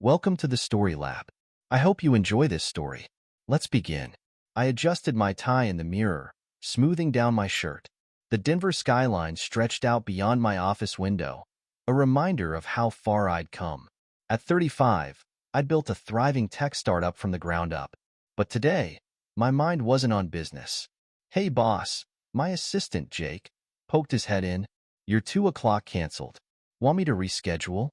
Welcome to the Story Lab. I hope you enjoy this story. Let's begin. I adjusted my tie in the mirror, smoothing down my shirt. The Denver skyline stretched out beyond my office window, a reminder of how far I'd come. At 35, I'd built a thriving tech startup from the ground up. But today, my mind wasn't on business. Hey boss, my assistant Jake poked his head in. Your 2 o'clock canceled. Want me to reschedule?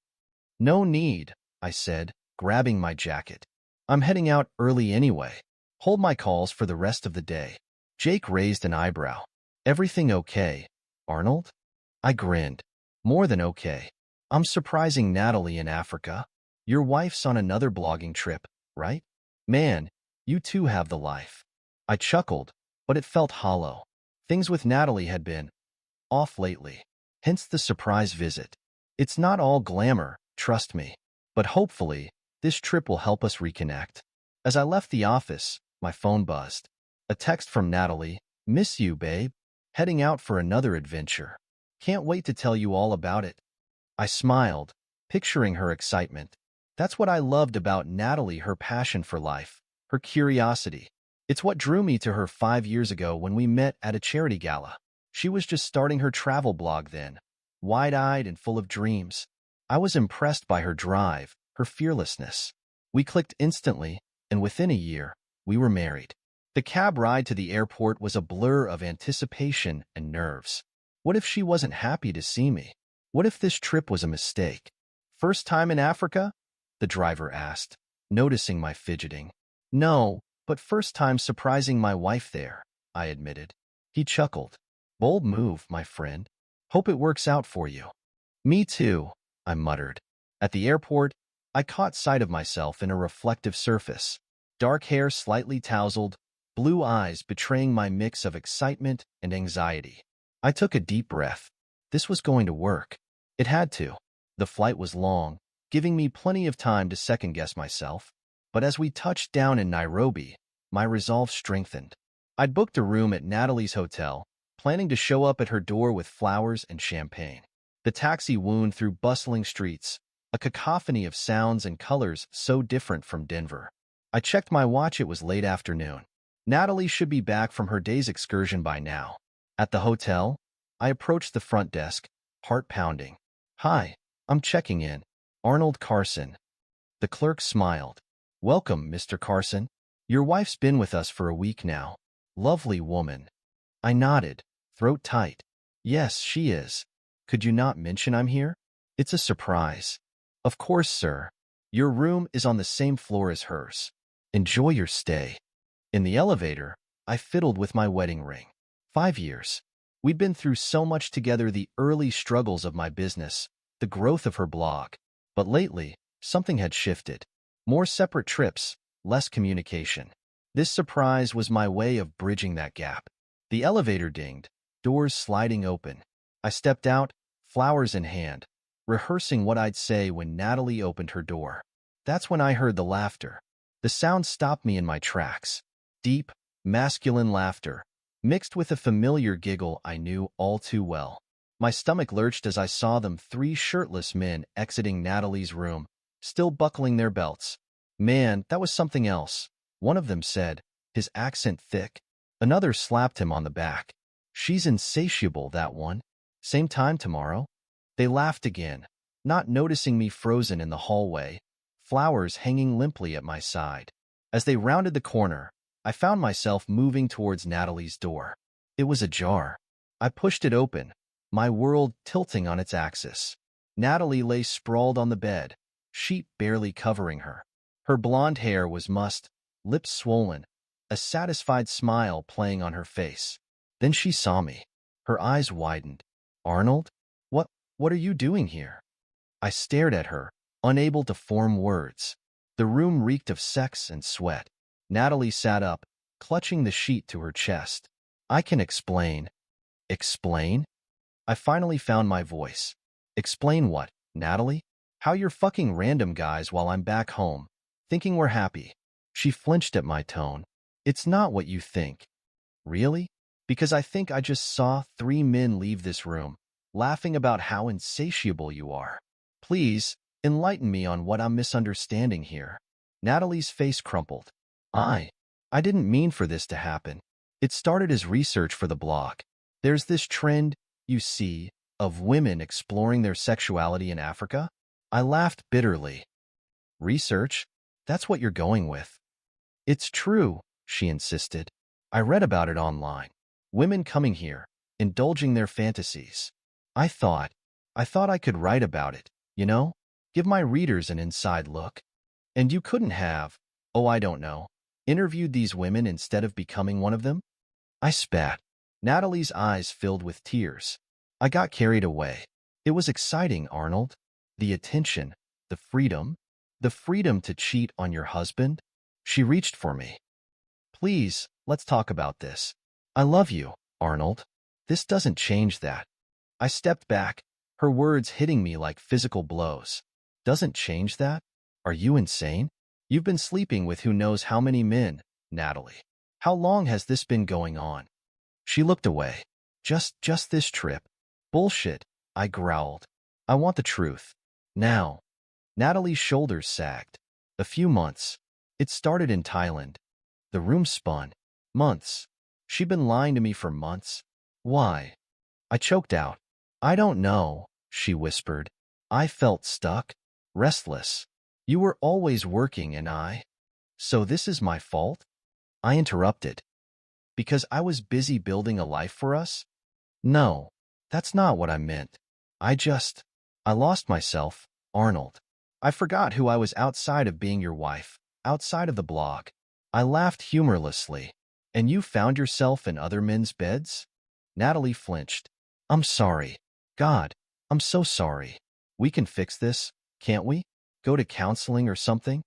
No need, I said, grabbing my jacket. I'm heading out early anyway. Hold my calls for the rest of the day. Jake raised an eyebrow. Everything okay, Arnold? I grinned. More than okay. I'm surprising Natalie in Africa. Your wife's on another blogging trip, right? Man, you too have the life. I chuckled, but it felt hollow. Things with Natalie had been off lately, hence the surprise visit. It's not all glamour, trust me. But hopefully, this trip will help us reconnect. As I left the office, my phone buzzed. A text from Natalie. Miss you, babe. Heading out for another adventure. Can't wait to tell you all about it. I smiled, picturing her excitement. That's what I loved about Natalie, her passion for life, her curiosity. It's what drew me to her 5 years ago when we met at a charity gala. She was just starting her travel blog then, wide-eyed and full of dreams. I was impressed by her drive, her fearlessness. We clicked instantly, and within a year, we were married. The cab ride to the airport was a blur of anticipation and nerves. What if she wasn't happy to see me? What if this trip was a mistake? First time in Africa? The driver asked, noticing my fidgeting. No, but first time surprising my wife there, I admitted. He chuckled. Bold move, my friend. Hope it works out for you. Me too, I muttered. At the airport, I caught sight of myself in a reflective surface. Dark hair slightly tousled, blue eyes betraying my mix of excitement and anxiety. I took a deep breath. This was going to work. It had to. The flight was long, giving me plenty of time to second-guess myself. But as we touched down in Nairobi, my resolve strengthened. I'd booked a room at Natalie's hotel, planning to show up at her door with flowers and champagne. The taxi wound through bustling streets, a cacophony of sounds and colors so different from Denver. I checked my watch. It was late afternoon. Natalie should be back from her day's excursion by now. At the hotel, I approached the front desk, heart pounding. Hi, I'm checking in. Arnold Carson. The clerk smiled. Welcome, Mr. Carson. Your wife's been with us for a week now. Lovely woman. I nodded, throat tight. Yes, she is. Could you not mention I'm here? It's a surprise. Of course, sir. Your room is on the same floor as hers. Enjoy your stay. In the elevator, I fiddled with my wedding ring. 5 years. We'd been through so much together, the early struggles of my business, the growth of her blog. But lately, something had shifted. More separate trips, less communication. This surprise was my way of bridging that gap. The elevator dinged, doors sliding open. I stepped out, flowers in hand, rehearsing what I'd say when Natalie opened her door. That's when I heard the laughter. The sound stopped me in my tracks. Deep, masculine laughter, mixed with a familiar giggle I knew all too well. My stomach lurched as I saw them, 3 shirtless men exiting Natalie's room, still buckling their belts. Man, that was something else, one of them said, his accent thick. Another slapped him on the back. She's insatiable, that one. Same time tomorrow? They laughed again, not noticing me frozen in the hallway, flowers hanging limply at my side. As they rounded the corner, I found myself moving towards Natalie's door. It was ajar. I pushed it open, my world tilting on its axis. Natalie lay sprawled on the bed, sheet barely covering her. Her blonde hair was mussed, lips swollen, a satisfied smile playing on her face. Then she saw me. Her eyes widened. Arnold? What are you doing here? I stared at her, unable to form words. The room reeked of sex and sweat. Natalie sat up, clutching the sheet to her chest. I can explain. Explain? I finally found my voice. Explain what, Natalie? How you're fucking random guys while I'm back home, thinking we're happy. She flinched at my tone. It's not what you think. Really? Because I think I just saw 3 men leave this room, laughing about how insatiable you are. Please, Enlighten me on what I'm misunderstanding here. Natalie's face crumpled. I didn't mean for this to happen. It started as research for the blog. There's this trend, you see, of women exploring their sexuality in Africa. I laughed bitterly. Research? That's what you're going with. It's true, she insisted. I read about it online. Women coming here, indulging their fantasies. I thought I could write about it, you know? Give my readers an inside look. And you couldn't have, oh I don't know, interviewed these women instead of becoming one of them? I spat. Natalie's eyes filled with tears. I got carried away. It was exciting, Arnold. The attention, the freedom to cheat on your husband. She reached for me. Please, let's talk about this. I love you, Arnold. This doesn't change that. I stepped back, her words hitting me like physical blows. Doesn't change that? Are you insane? You've been sleeping with who knows how many men, Natalie. How long has this been going on? She looked away. Just this trip. Bullshit, I growled. I want the truth. Now. Natalie's shoulders sagged. A few months. It started in Thailand. The room spun. Months. She'd been lying to me for months. Why? I choked out. I don't know, she whispered. I felt stuck, restless. You were always working and So this is my fault? I interrupted. Because I was busy building a life for us? No, that's not what I meant. I lost myself, Arnold. I forgot who I was outside of being your wife, outside of the blog. I laughed humorlessly. And you found yourself in other men's beds? Natalie flinched. I'm sorry. God, I'm so sorry. We can fix this, can't we? Go to counseling or something?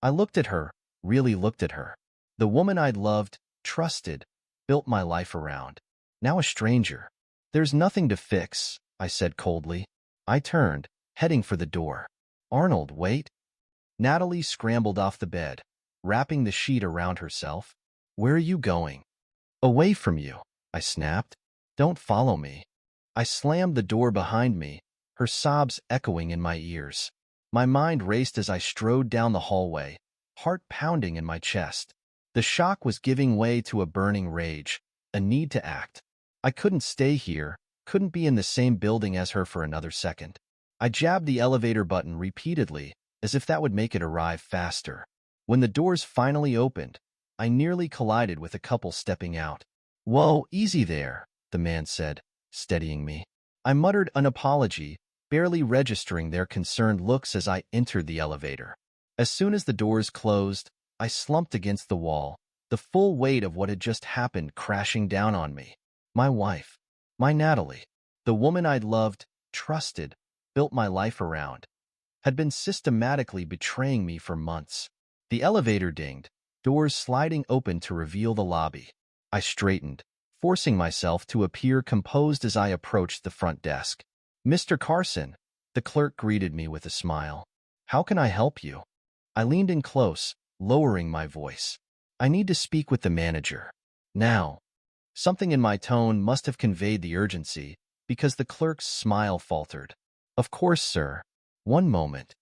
I looked at her, really looked at her. The woman I'd loved, trusted, built my life around. Now a stranger. There's nothing to fix, I said coldly. I turned, heading for the door. Arnold, wait. Natalie scrambled off the bed, wrapping the sheet around herself. Where are you going? Away from you, I snapped. Don't follow me. I slammed the door behind me, her sobs echoing in my ears. My mind raced as I strode down the hallway, heart pounding in my chest. The shock was giving way to a burning rage, a need to act. I couldn't stay here, couldn't be in the same building as her for another second. I jabbed the elevator button repeatedly, as if that would make it arrive faster. When the doors finally opened, I nearly collided with a couple stepping out. Whoa, easy there, the man said, steadying me. I muttered an apology, barely registering their concerned looks as I entered the elevator. As soon as the doors closed, I slumped against the wall, the full weight of what had just happened crashing down on me. My wife, my Natalie, the woman I'd loved, trusted, built my life around, had been systematically betraying me for months. The elevator dinged, doors sliding open to reveal the lobby. I straightened, forcing myself to appear composed as I approached the front desk. Mr. Carson, the clerk greeted me with a smile. How can I help you? I leaned in close, lowering my voice. I need to speak with the manager. Now. Something in my tone must have conveyed the urgency, because the clerk's smile faltered. Of course, sir. One moment.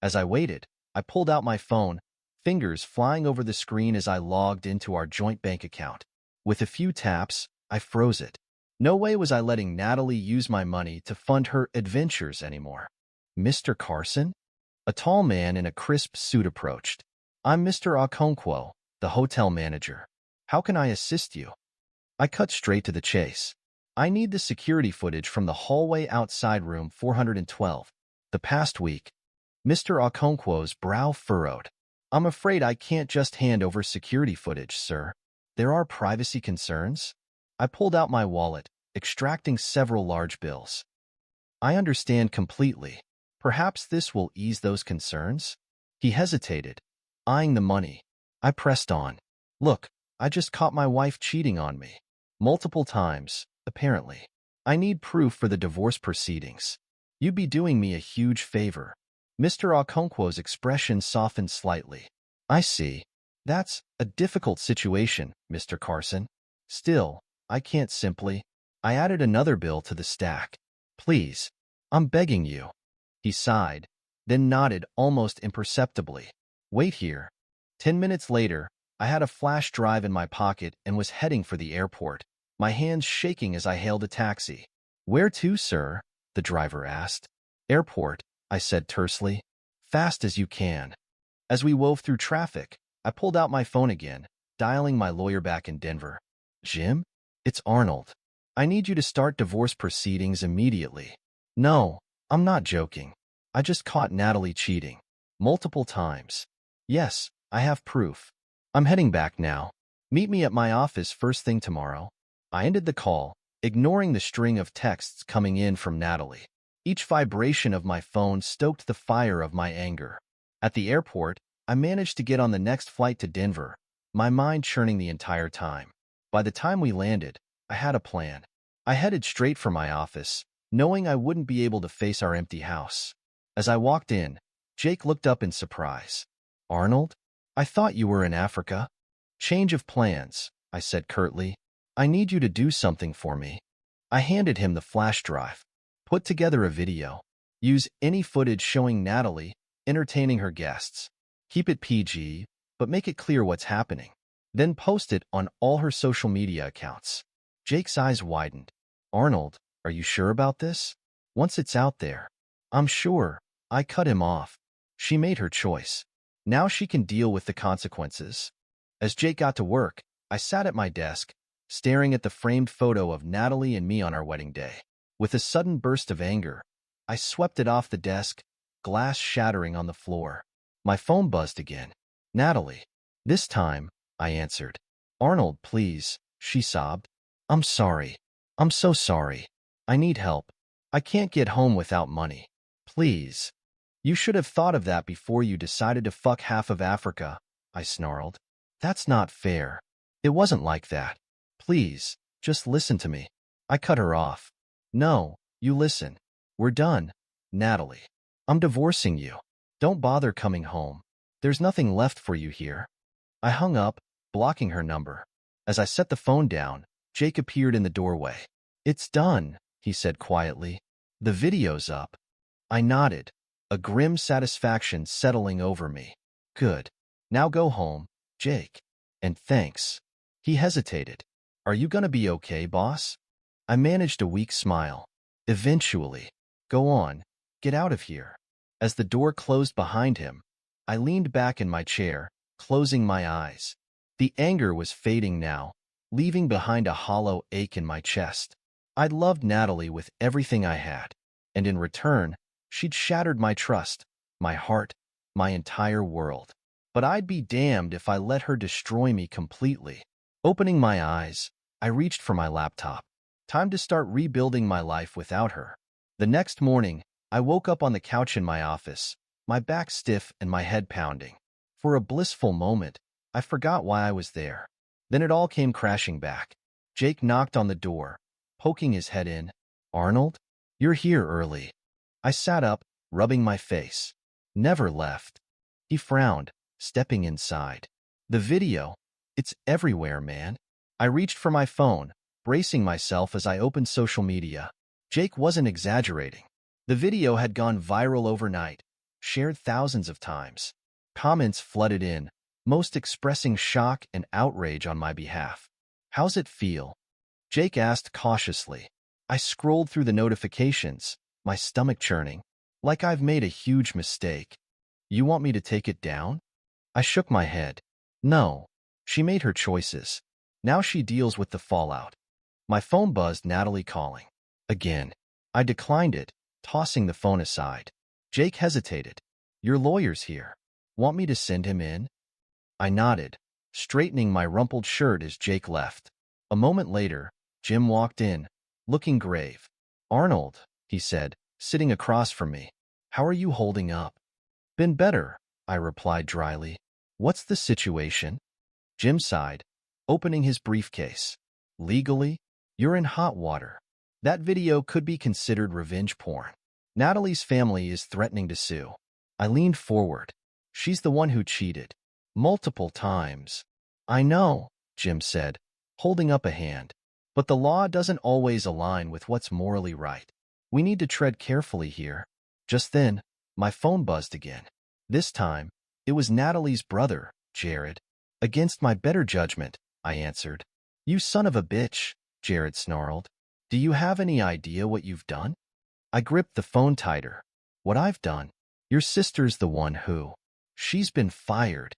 As I waited, I pulled out my phone, fingers flying over the screen as I logged into our joint bank account. With a few taps, I froze it. No way was I letting Natalie use my money to fund her adventures anymore. Mr. Carson? A tall man in a crisp suit approached. I'm Mr. Okonkwo, the hotel manager. How can I assist you? I cut straight to the chase. I need the security footage from the hallway outside room 412. The past week. Mr. Okonkwo's brow furrowed. I'm afraid I can't just hand over security footage, sir. There are privacy concerns. I pulled out my wallet, extracting several large bills. I understand completely. Perhaps this will ease those concerns? He hesitated, eyeing the money. I pressed on. Look, I just caught my wife cheating on me. Multiple times, apparently. I need proof for the divorce proceedings. You'd be doing me a huge favor. Mr. Okonkwo's expression softened slightly. I see. That's a difficult situation, Mr. Carson. Still, I can't simply. I added another bill to the stack. Please, I'm begging you. He sighed. then nodded almost imperceptibly. Wait here. 10 minutes later, I had a flash drive in my pocket and was heading for the airport, my hands shaking as I hailed a taxi. Where to, sir? The driver asked. Airport, I said tersely. Fast as you can. As we wove through traffic, I pulled out my phone again, dialing my lawyer back in Denver. Jim? It's Arnold. I need you to start divorce proceedings immediately. No, I'm not joking. I just caught Natalie cheating. Multiple times. Yes, I have proof. I'm heading back now. Meet me at my office first thing tomorrow. I ended the call, ignoring the string of texts coming in from Natalie. Each vibration of my phone stoked the fire of my anger. At the airport, I managed to get on the next flight to Denver, my mind churning the entire time. By the time we landed, I had a plan. I headed straight for my office, knowing I wouldn't be able to face our empty house. As I walked in, Jake looked up in surprise. Arnold? I thought you were in Africa. Change of plans, I said curtly. I need you to do something for me. I handed him the flash drive. Put together a video. Use any footage showing Natalie entertaining her guests. Keep it PG, but make it clear what's happening. Then post it on all her social media accounts. Jake's eyes widened. Arnold, are you sure about this? Once it's out there. I'm sure. I cut him off. She made her choice. Now she can deal with the consequences. As Jake got to work, I sat at my desk, staring at the framed photo of Natalie and me on our wedding day. With a sudden burst of anger, I swept it off the desk, glass shattering on the floor. My phone buzzed again. Natalie. This time, I answered. Arnold, please, she sobbed. I'm sorry. I'm so sorry. I need help. I can't get home without money. Please. You should have thought of that before you decided to fuck half of Africa, I snarled. That's not fair. It wasn't like that. Please, just listen to me. I cut her off. No, you listen. We're done. Natalie. I'm divorcing you. Don't bother coming home. There's nothing left for you here. I hung up, blocking her number. As I set the phone down, Jake appeared in the doorway. It's done, he said quietly. The video's up. I nodded, a grim satisfaction settling over me. Good. Now go home, Jake. And thanks. He hesitated. Are you gonna be okay, boss? I managed a weak smile. Eventually. Go on. Get out of here. As the door closed behind him, I leaned back in my chair, closing my eyes. The anger was fading now, leaving behind a hollow ache in my chest. I'd loved Natalie with everything I had, and in return, she'd shattered my trust, my heart, my entire world. But I'd be damned if I let her destroy me completely. Opening my eyes, I reached for my laptop. Time to start rebuilding my life without her. The next morning, I woke up on the couch in my office, my back stiff and my head pounding. For a blissful moment, I forgot why I was there. Then it all came crashing back. Jake knocked on the door, poking his head in. Arnold? You're here early. I sat up, rubbing my face. Never left. He frowned, stepping inside. The video. It's everywhere, man. I reached for my phone, bracing myself as I opened social media. Jake wasn't exaggerating. The video had gone viral overnight, shared thousands of times. Comments flooded in, most expressing shock and outrage on my behalf. How's it feel? Jake asked cautiously. I scrolled through the notifications, my stomach churning, like I've made a huge mistake. You want me to take it down? I shook my head. No. She made her choices. Now she deals with the fallout. My phone buzzed, Natalie calling. Again. I declined it, tossing the phone aside. Jake hesitated. Your lawyer's here. Want me to send him in? I nodded, straightening my rumpled shirt as Jake left. A moment later, Jim walked in, looking grave. Arnold, he said, sitting across from me. How are you holding up? Been better, I replied dryly. What's the situation? Jim sighed, opening his briefcase. Legally, you're in hot water. That video could be considered revenge porn. Natalie's family is threatening to sue. I leaned forward. She's the one who cheated. Multiple times. I know, Jim said, holding up a hand. But the law doesn't always align with what's morally right. We need to tread carefully here. Just then, My phone buzzed again. This time, it was Natalie's brother, Jared. Against my better judgment, I answered. You son of a bitch, Jared snarled. Do you have any idea what you've done? I gripped the phone tighter. What I've done? Your sister's the one who. She's been fired.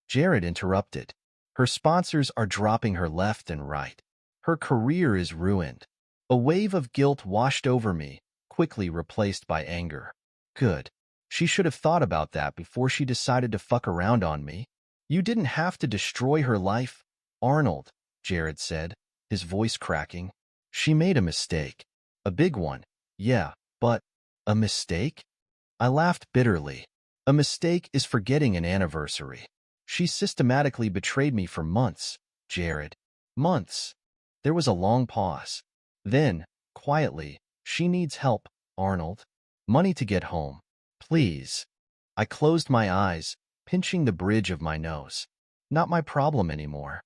Jared interrupted. Her sponsors are dropping her left and right. Her career is ruined. A wave of guilt washed over me, quickly replaced by anger. Good. She should have thought about that before she decided to fuck around on me. You didn't have to destroy her life, Arnold, Jared said, his voice cracking. She made a mistake. A big one. Yeah, but a mistake? I laughed bitterly. A mistake is forgetting an anniversary. She systematically betrayed me for months, Jared. Months. There was a long pause. Then, quietly, she needs help, Arnold. Money to get home. Please. I closed my eyes, pinching the bridge of my nose. Not my problem anymore.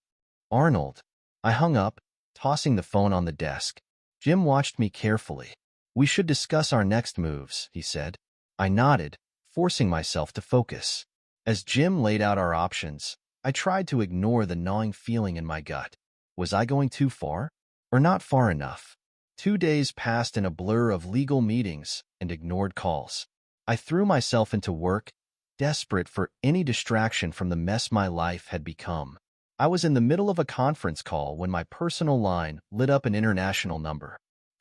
Arnold. I hung up, tossing the phone on the desk. Jim watched me carefully. We should discuss our next moves, he said. I nodded, forcing myself to focus. As Jim laid out our options, I tried to ignore the gnawing feeling in my gut. Was I going too far? Or not far enough? 2 days passed in a blur of legal meetings and ignored calls. I threw myself into work, desperate for any distraction from the mess my life had become. I was in the middle of a conference call when my personal line lit up an international number.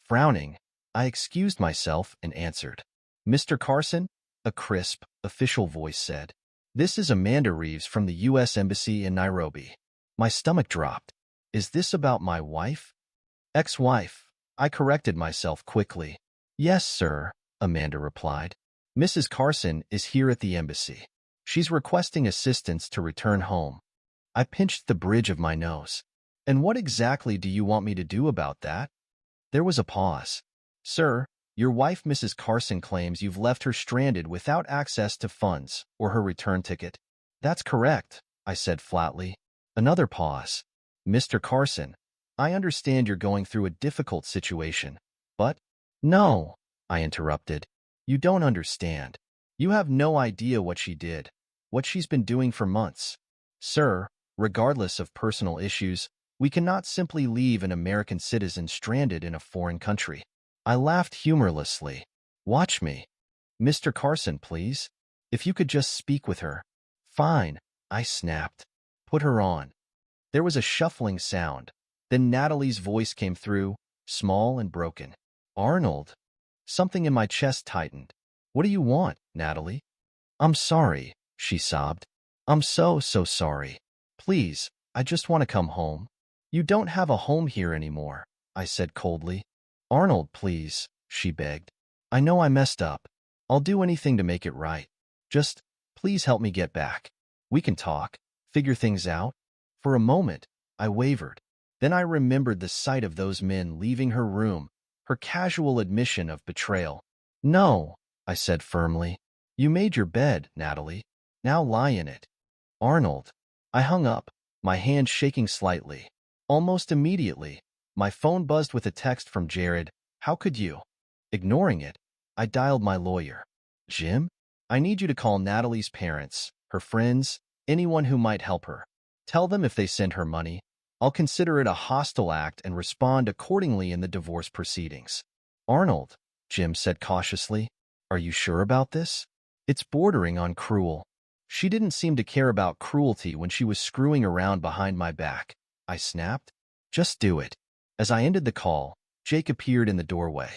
Frowning, I excused myself and answered. Mr. Carson? A crisp, official voice said. This is Amanda Reeves from the U.S. Embassy in Nairobi. My stomach dropped. Is this about my wife? Ex-wife. I corrected myself quickly. Yes, sir, Amanda replied. Mrs. Carson is here at the embassy. She's requesting assistance to return home. I pinched the bridge of my nose. And what exactly do you want me to do about that? There was a pause. Sir, your wife, Mrs. Carson, claims you've left her stranded without access to funds or her return ticket. That's correct, I said flatly. Another pause. Mr. Carson, I understand you're going through a difficult situation, but… No, I interrupted. You don't understand. You have no idea what she did, what she's been doing for months. Sir, regardless of personal issues, we cannot simply leave an American citizen stranded in a foreign country. I laughed humorlessly. Watch me. Mr. Carson, please. If you could just speak with her. Fine, I snapped. Put her on. There was a shuffling sound. Then Natalie's voice came through, small and broken. Arnold. Something in my chest tightened. What do you want, Natalie? I'm sorry, she sobbed. I'm so sorry. Please, I just want to come home. You don't have a home here anymore, I said coldly. Arnold, please, she begged. I know I messed up. I'll do anything to make it right. Just, please help me get back. We can talk, figure things out. For a moment, I wavered. Then I remembered the sight of those men leaving her room, her casual admission of betrayal. No, I said firmly. You made your bed, Natalie. Now lie in it. Arnold. I hung up, my hand shaking slightly. Almost immediately, my phone buzzed with a text from Jared. How could you? Ignoring it, I dialed my lawyer. Jim? I need you to call Natalie's parents, her friends, anyone who might help her. Tell them if they send her money, I'll consider it a hostile act and respond accordingly in the divorce proceedings. Arnold, Jim said cautiously, are you sure about this? It's bordering on cruel. She didn't seem to care about cruelty when she was screwing around behind my back. I snapped. Just do it. As I ended the call, Jake appeared in the doorway.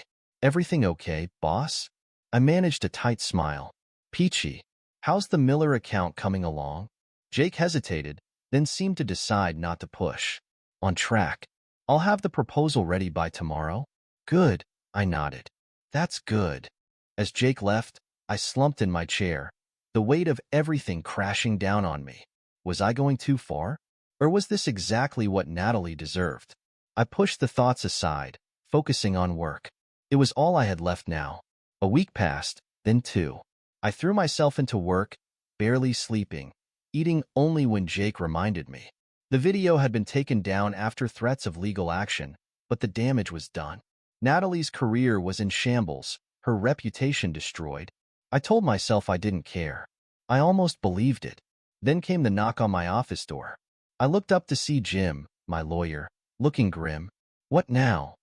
Everything okay, boss? I managed a tight smile. Peachy. How's the Miller account coming along? Jake hesitated, then seemed to decide not to push. On track. I'll have the proposal ready by tomorrow. Good, I nodded. That's good. As Jake left, I slumped in my chair, the weight of everything crashing down on me. Was I going too far? Or was this exactly what Natalie deserved? I pushed the thoughts aside, focusing on work. It was all I had left now. A week passed, then 2. I threw myself into work, barely sleeping, eating only when Jake reminded me. The video had been taken down after threats of legal action, but the damage was done. Natalie's career was in shambles, her reputation destroyed. I told myself I didn't care. I almost believed it. Then came the knock on my office door. I looked up to see Jim, my lawyer, looking grim. "What now?"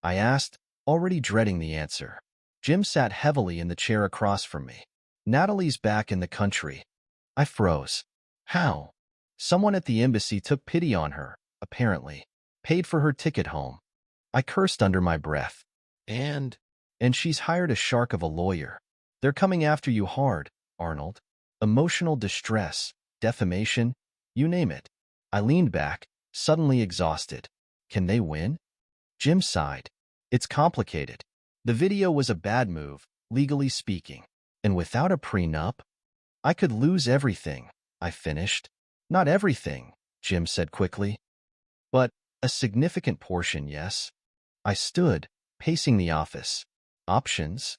I asked, already dreading the answer. Jim sat heavily in the chair across from me. "Natalie's back in the country." I froze. "How?" "Someone at the embassy took pity on her, apparently. Paid for her ticket home." I cursed under my breath. And she's hired a shark of a lawyer. They're coming after you hard, Arnold. Emotional distress, defamation, you name it. I leaned back, suddenly exhausted. Can they win? Jim sighed. It's complicated. The video was a bad move, legally speaking. And without a prenup, I could lose everything, I finished. Not everything, Jim said quickly. But a significant portion, yes. I stood, pacing the office. Options?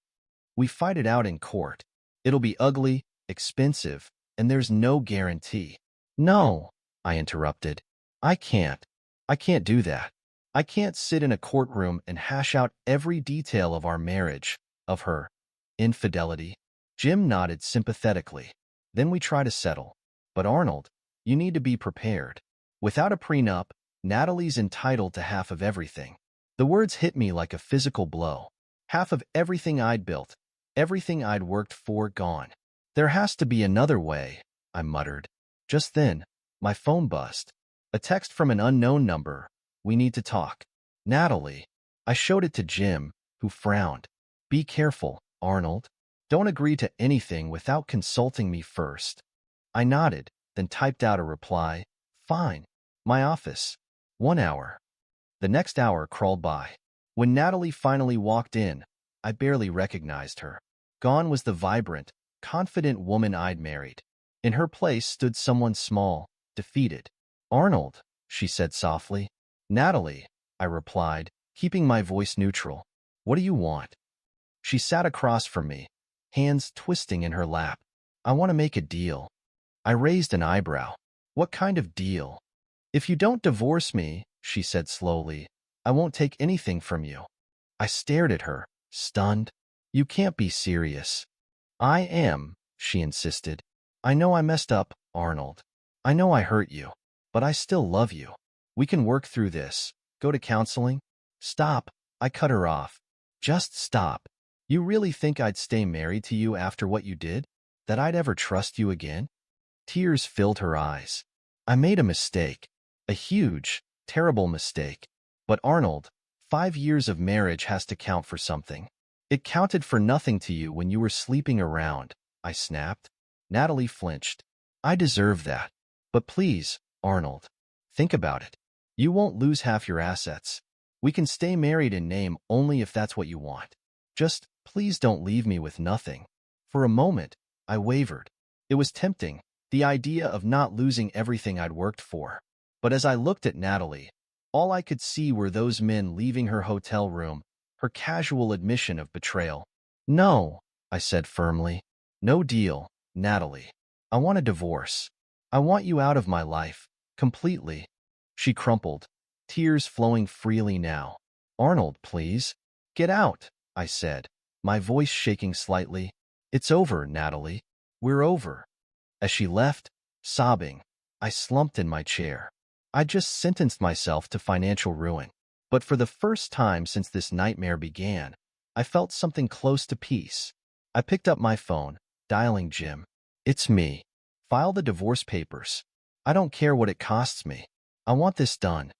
We fight it out in court. It'll be ugly, expensive, and there's no guarantee. No, I interrupted. I can't. I can't do that. I can't sit in a courtroom and hash out every detail of our marriage, of her infidelity. Jim nodded sympathetically. Then we try to settle. But Arnold, you need to be prepared. Without a prenup, Natalie's entitled to half of everything. The words hit me like a physical blow. Half of everything I'd built, everything I'd worked for, gone. There has to be another way, I muttered. Just then, my phone buzzed. A text from an unknown number. We need to talk. Natalie. I showed it to Jim, who frowned. Be careful, Arnold. Don't agree to anything without consulting me first. I nodded, then typed out a reply. Fine. My office. 1 hour. The next hour crawled by. When Natalie finally walked in, I barely recognized her. Gone was the vibrant, confident woman I'd married. In her place stood someone small, defeated. Arnold, she said softly. Natalie, I replied, keeping my voice neutral. What do you want? She sat across from me, hands twisting in her lap. I want to make a deal. I raised an eyebrow. What kind of deal? If you don't divorce me, she said slowly, I won't take anything from you. I stared at her, stunned. You can't be serious. I am, she insisted. I know I messed up, Arnold. I know I hurt you, but I still love you. We can work through this. Go to counseling? Stop, I cut her off. Just stop. You really think I'd stay married to you after what you did? That I'd ever trust you again? Tears filled her eyes. I made a mistake. A huge, terrible mistake. But Arnold, 5 years of marriage has to count for something. It counted for nothing to you when you were sleeping around, I snapped. Natalie flinched. I deserve that. But please, Arnold, think about it. You won't lose half your assets. We can stay married in name only if that's what you want. Just, please don't leave me with nothing. For a moment, I wavered. It was tempting, the idea of not losing everything I'd worked for. But as I looked at Natalie, all I could see were those men leaving her hotel room, her casual admission of betrayal. No, I said firmly. No deal, Natalie. I want a divorce. I want you out of my life, completely. She crumpled, tears flowing freely now. Arnold, please. Get out, I said, my voice shaking slightly. It's over, Natalie. We're over. As she left, sobbing, I slumped in my chair. I just sentenced myself to financial ruin. But for the first time since this nightmare began, I felt something close to peace. I picked up my phone, dialing Jim. It's me. File the divorce papers. I don't care what it costs me. I want this done.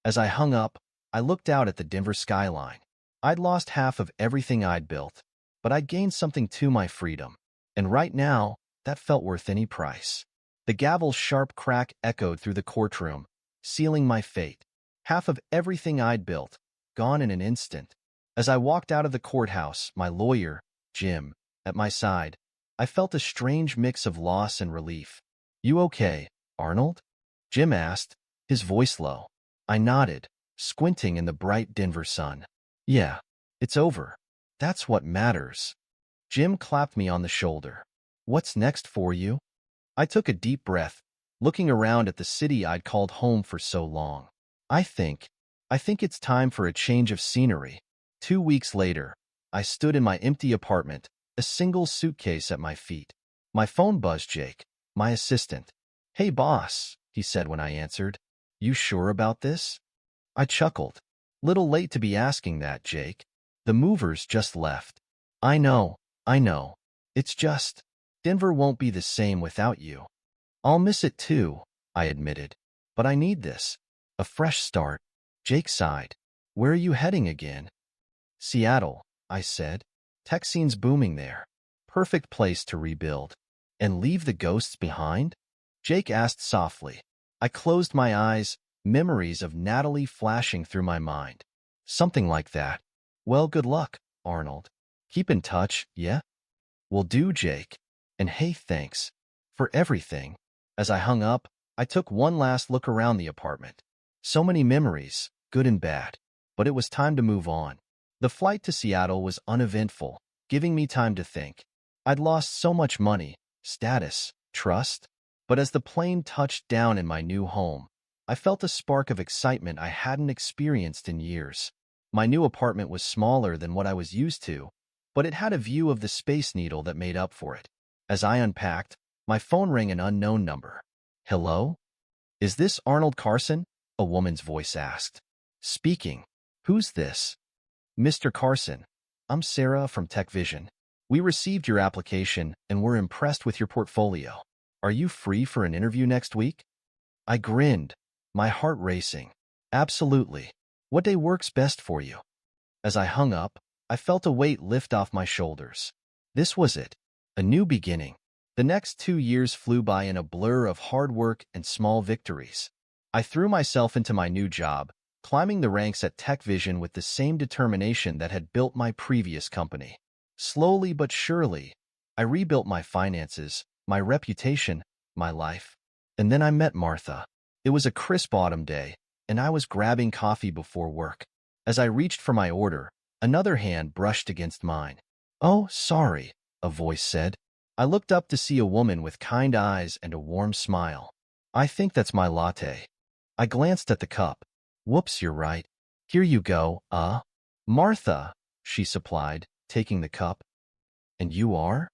As I hung up, I looked out at the Denver skyline. I'd lost half of everything I'd built, but I'd gained something to my freedom. And right now, that felt worth any price. The gavel's sharp crack echoed through the courtroom, sealing my fate. Half of everything I'd built, gone in an instant. As I walked out of the courthouse, my lawyer, Jim, at my side, I felt a strange mix of loss and relief. You okay, Arnold? Jim asked, his voice low. I nodded, squinting in the bright Denver sun. Yeah, it's over. That's what matters. Jim clapped me on the shoulder. What's next for you? I took a deep breath, looking around at the city I'd called home for so long. I think it's time for a change of scenery. 2 weeks later, I stood in my empty apartment, a single suitcase at my feet. My phone buzzed. Jake, my assistant. "Hey, boss," he said when I answered. "You sure about this?" I chuckled. "Little late to be asking that, Jake. The movers just left." I know. It's just, Denver won't be the same without you." "I'll miss it too," I admitted. "But I need this. A fresh start." Jake sighed. "Where are you heading again?" "Seattle," I said. "Tech scene's booming there. Perfect place to rebuild." "And leave the ghosts behind?" Jake asked softly. I closed my eyes, memories of Natalie flashing through my mind. "Something like that." "Well, good luck, Arnold. Keep in touch, yeah?" "Will do, Jake. And hey, thanks for everything." As I hung up, I took one last look around the apartment. So many memories, good and bad. But it was time to move on. The flight to Seattle was uneventful, giving me time to think. I'd lost so much money, status, trust. But as the plane touched down in my new home, I felt a spark of excitement I hadn't experienced in years. My new apartment was smaller than what I was used to, but it had a view of the Space Needle that made up for it. As I unpacked, my phone rang an unknown number. "Hello? Is this Arnold Carson?" a woman's voice asked. "Speaking. Who's this?" "Mr. Carson, I'm Sarah from Tech Vision. We received your application and were impressed with your portfolio. Are you free for an interview next week?" I grinned, my heart racing. "Absolutely. What day works best for you?" As I hung up, I felt a weight lift off my shoulders. This was it, a new beginning. The next 2 years flew by in a blur of hard work and small victories. I threw myself into my new job, climbing the ranks at Tech Vision with the same determination that had built my previous company. Slowly but surely, I rebuilt my finances, my reputation, my life. And then I met Martha. It was a crisp autumn day, and I was grabbing coffee before work. As I reached for my order, another hand brushed against mine. "Oh, sorry," a voice said. I looked up to see a woman with kind eyes and a warm smile. "I think that's my latte." I glanced at the cup. "Whoops, you're right. Here you go, Martha," she supplied, taking the cup. "And you are?"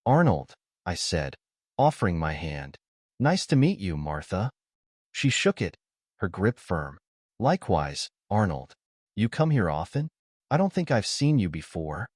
"Arnold," I said, offering my hand. "Nice to meet you, Martha." She shook it, her grip firm. "Likewise, Arnold. You come here often? I don't think I've seen you before."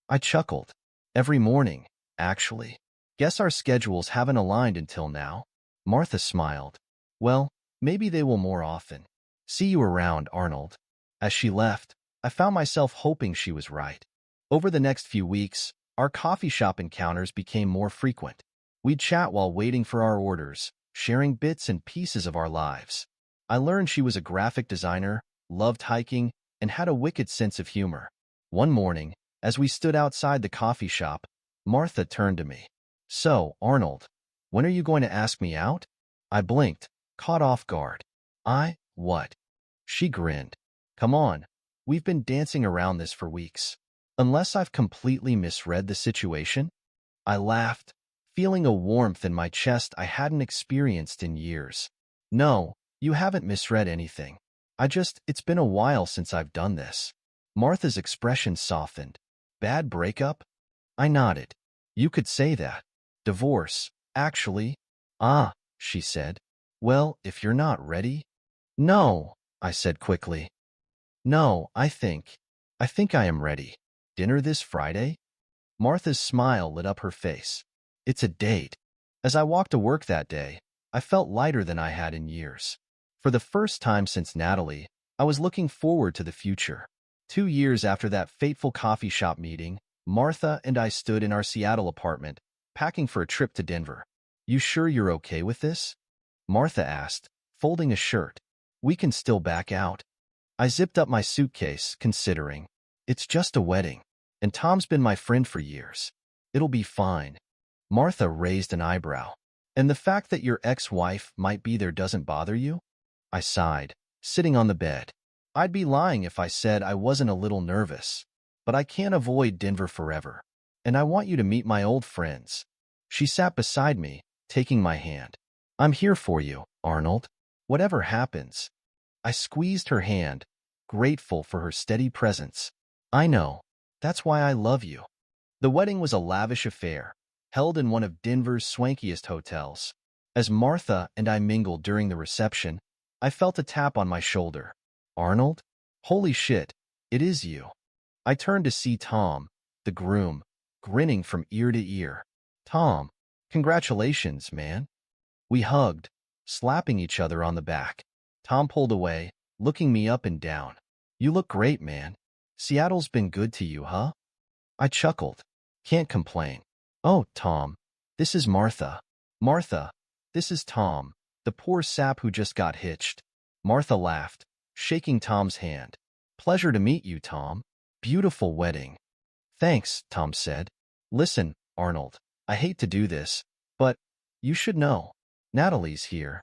I chuckled. "Every morning, actually. Guess our schedules haven't aligned until now." Martha smiled. "Well, maybe they will more often. See you around, Arnold." As she left, I found myself hoping she was right. Over the next few weeks, our coffee shop encounters became more frequent. We'd chat while waiting for our orders, sharing bits and pieces of our lives. I learned she was a graphic designer, loved hiking, and had a wicked sense of humor. One morning, as we stood outside the coffee shop, Martha turned to me. "So, Arnold, when are you going to ask me out?" I blinked, caught off guard. What?" She grinned. "Come on, we've been dancing around this for weeks. Unless I've completely misread the situation?" I laughed, feeling a warmth in my chest I hadn't experienced in years. "No, you haven't misread anything. It's been a while since I've done this." Martha's expression softened. "Bad breakup?" I nodded. "You could say that. Divorce, actually." "Ah," she said. "Well, if you're not ready." "No," I said quickly. "No, I think I am ready. Dinner this Friday?" Martha's smile lit up her face. "It's a date." As I walked to work that day, I felt lighter than I had in years. For the first time since Natalie, I was looking forward to the future. 2 years after that fateful coffee shop meeting, Martha and I stood in our Seattle apartment, packing for a trip to Denver. "You sure you're okay with this?" Martha asked, folding a shirt. "We can still back out." I zipped up my suitcase, considering. "It's just a wedding, and Tom's been my friend for years. It'll be fine." Martha raised an eyebrow. "And the fact that your ex-wife might be there doesn't bother you?" I sighed, sitting on the bed. I'd be lying if I said I wasn't a little nervous. But I can't avoid Denver forever. And I want you to meet my old friends. She sat beside me, taking my hand. "I'm here for you, Arnold. Whatever happens." I squeezed her hand, grateful for her steady presence. "I know. That's why I love you." The wedding was a lavish affair, held in one of Denver's swankiest hotels. As Martha and I mingled during the reception, I felt a tap on my shoulder. Arnold? Holy shit, it is you. I turned to see Tom, the groom, grinning from ear to ear. Tom, congratulations, man. We hugged, slapping each other on the back. Tom pulled away, looking me up and down. You look great, man. Seattle's been good to you, huh? I chuckled. Can't complain. Oh, Tom, this is Martha. Martha, this is Tom, the poor sap who just got hitched. Martha laughed, shaking Tom's hand. Pleasure to meet you, Tom. Beautiful wedding. Thanks, Tom said. Listen, Arnold, I hate to do this, but you should know. Natalie's here.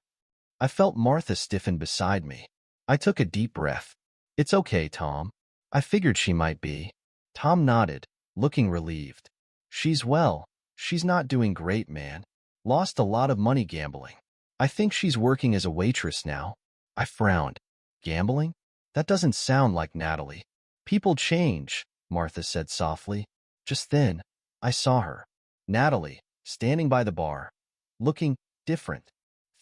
I felt Martha stiffen beside me. I took a deep breath. It's okay, Tom. I figured she might be. Tom nodded, looking relieved. She's well. She's not doing great, man. Lost a lot of money gambling. I think she's working as a waitress now. I frowned. Gambling? That doesn't sound like Natalie. People change, Martha said softly. Just then, I saw her. Natalie, standing by the bar, looking different,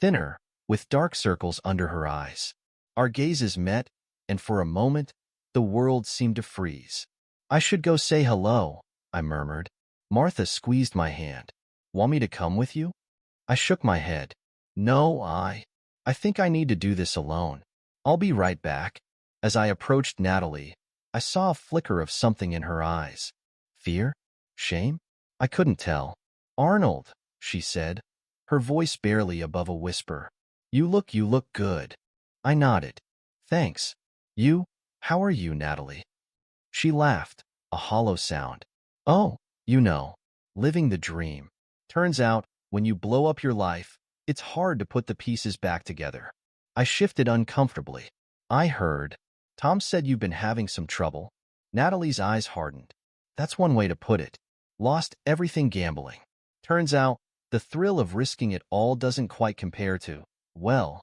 thinner, with dark circles under her eyes. Our gazes met, and for a moment, the world seemed to freeze. I should go say hello, I murmured. Martha squeezed my hand. Want me to come with you? I shook my head. No, I think I need to do this alone. I'll be right back. As I approached Natalie, I saw a flicker of something in her eyes. Fear? Shame? I couldn't tell. Arnold, she said, her voice barely above a whisper. You look good. I nodded. Thanks. How are you, Natalie? She laughed, a hollow sound. Oh, living the dream. Turns out, when you blow up your life, it's hard to put the pieces back together. I shifted uncomfortably. I heard. Tom said you've been having some trouble. Natalie's eyes hardened. That's one way to put it. Lost everything gambling. Turns out, the thrill of risking it all doesn't quite compare to, well,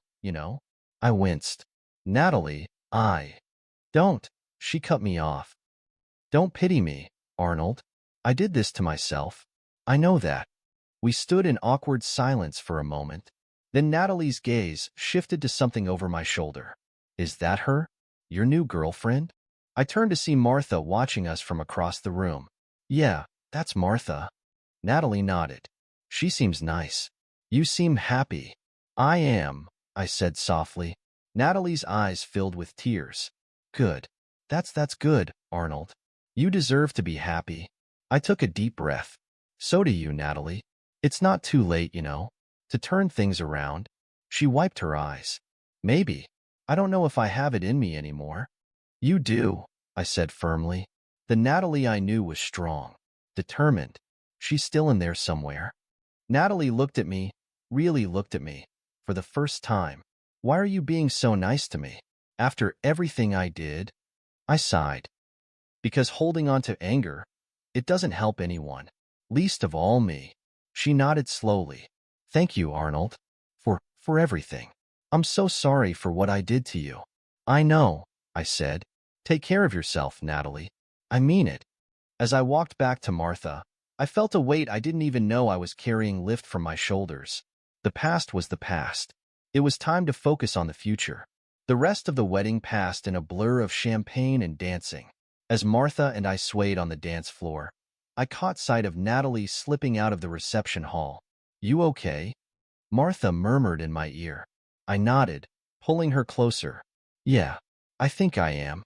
I winced. Natalie, don't. She cut me off. Don't pity me, Arnold. I did this to myself. I know that. We stood in awkward silence for a moment. Then Natalie's gaze shifted to something over my shoulder. Is that her? Your new girlfriend? I turned to see Martha watching us from across the room. Yeah, that's Martha. Natalie nodded. She seems nice. You seem happy. I am, I said softly. Natalie's eyes filled with tears. Good. That's good, Arnold. You deserve to be happy. I took a deep breath. So do you, Natalie. It's not too late, to turn things around. She wiped her eyes. Maybe. I don't know if I have it in me anymore. You do, I said firmly. The Natalie I knew was strong, determined. She's still in there somewhere. Natalie looked at me, really looked at me, for the first time. Why are you being so nice to me? After everything I did? I sighed. Because holding on to anger, it doesn't help anyone, least of all me. She nodded slowly. Thank you, Arnold, for everything. I'm so sorry for what I did to you. I know, I said. Take care of yourself, Natalie. I mean it. As I walked back to Martha, I felt a weight I didn't even know I was carrying lift from my shoulders. The past was the past. It was time to focus on the future. The rest of the wedding passed in a blur of champagne and dancing. As Martha and I swayed on the dance floor, I caught sight of Natalie slipping out of the reception hall. You okay? Martha murmured in my ear. I nodded, pulling her closer. Yeah, I think I am.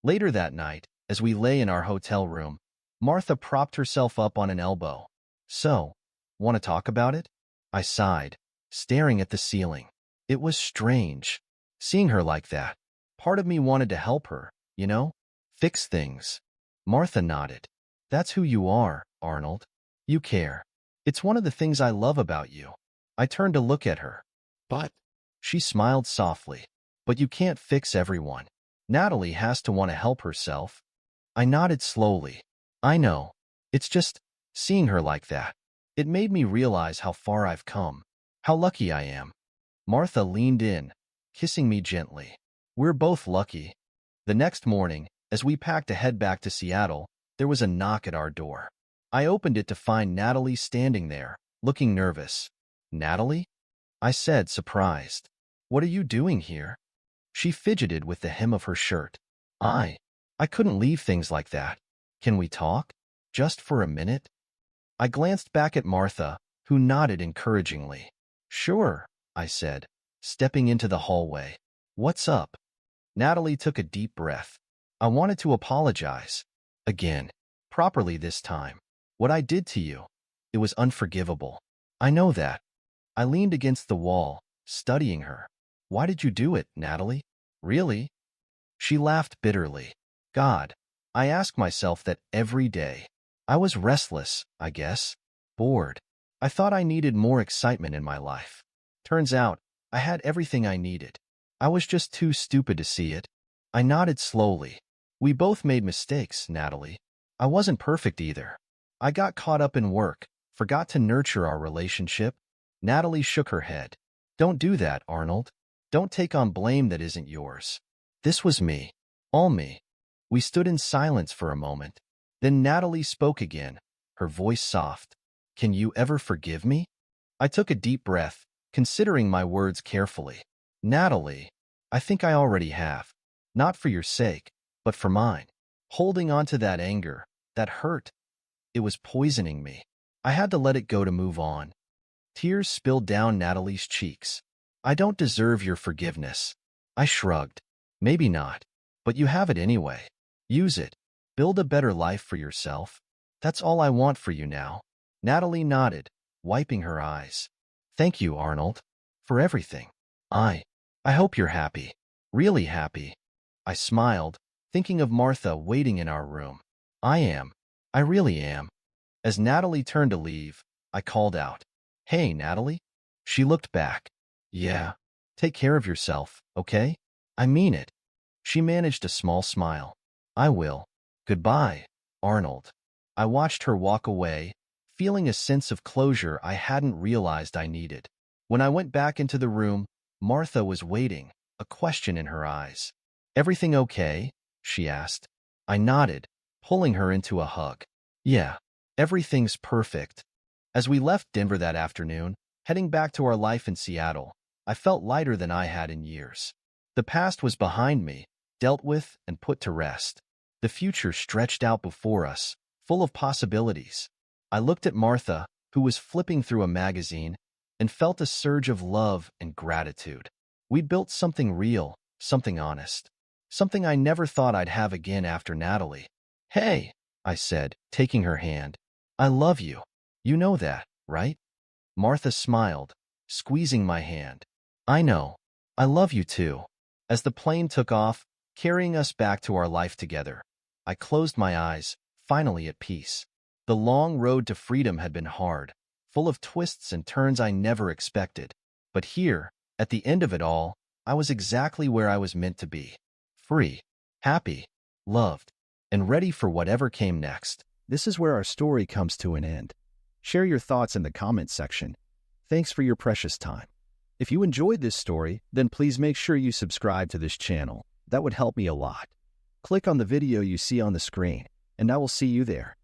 Later that night, as we lay in our hotel room, Martha propped herself up on an elbow. So, want to talk about it? I sighed, staring at the ceiling. It was strange, seeing her like that. Part of me wanted to help her, fix things. Martha nodded. That's who you are, Arnold. You care. It's one of the things I love about you. I turned to look at her. But she smiled softly. But you can't fix everyone. Natalie has to want to help herself. I nodded slowly. I know. It's just, seeing her like that. It made me realize how far I've come. How lucky I am. Martha leaned in, kissing me gently. We're both lucky. The next morning, as we packed to head back to Seattle, there was a knock at our door. I opened it to find Natalie standing there, looking nervous. "Natalie?" I said, surprised. "What are you doing here?" She fidgeted with the hem of her shirt. I couldn't leave things like that. "Can we talk? Just for a minute?" I glanced back at Martha, who nodded encouragingly. "Sure," I said, stepping into the hallway. "What's up?" Natalie took a deep breath. "I wanted to apologize. Again. Properly this time. What I did to you. It was unforgivable. I know that." I leaned against the wall, studying her. "Why did you do it, Natalie? Really?" She laughed bitterly. "God, I ask myself that every day. I was restless, I guess. Bored. I thought I needed more excitement in my life. Turns out, I had everything I needed. I was just too stupid to see it." I nodded slowly. "We both made mistakes, Natalie. I wasn't perfect either. I got caught up in work, forgot to nurture our relationship." Natalie shook her head. "Don't do that, Arnold. Don't take on blame that isn't yours. This was me. All me." We stood in silence for a moment. Then Natalie spoke again, her voice soft. "Can you ever forgive me?" I took a deep breath, considering my words carefully. "Natalie, I think I already have. Not for your sake, but for mine. Holding on to that anger, that hurt, it was poisoning me. I had to let it go to move on." Tears spilled down Natalie's cheeks. "I don't deserve your forgiveness." I shrugged. "Maybe not, but you have it anyway. Use it. Build a better life for yourself. That's all I want for you now." Natalie nodded, wiping her eyes. "Thank you, Arnold, for everything. I hope you're happy. Really happy." I smiled, thinking of Martha waiting in our room. "I am. I really am." As Natalie turned to leave, I called out, "Hey, Natalie?" She looked back. "Yeah. Take care of yourself, okay? I mean it." She managed a small smile. "I will. Goodbye, Arnold." I watched her walk away, feeling a sense of closure I hadn't realized I needed. When I went back into the room, Martha was waiting, a question in her eyes. "Everything okay?" she asked. I nodded, pulling her into a hug. "Yeah, everything's perfect." As we left Denver that afternoon, heading back to our life in Seattle, I felt lighter than I had in years. The past was behind me, dealt with and put to rest. The future stretched out before us, full of possibilities. I looked at Martha, who was flipping through a magazine, and felt a surge of love and gratitude. We'd built something real, something honest, something I never thought I'd have again after Natalie. "Hey," I said, taking her hand. "I love you. You know that, right?" Martha smiled, squeezing my hand. "I know. I love you too." As the plane took off, carrying us back to our life together, I closed my eyes, finally at peace. The long road to freedom had been hard, full of twists and turns I never expected. But here, at the end of it all, I was exactly where I was meant to be. Free, happy, loved, and ready for whatever came next. This is where our story comes to an end. Share your thoughts in the comments section. Thanks for your precious time. If you enjoyed this story, then please make sure you subscribe to this channel. That would help me a lot. Click on the video you see on the screen, and I will see you there.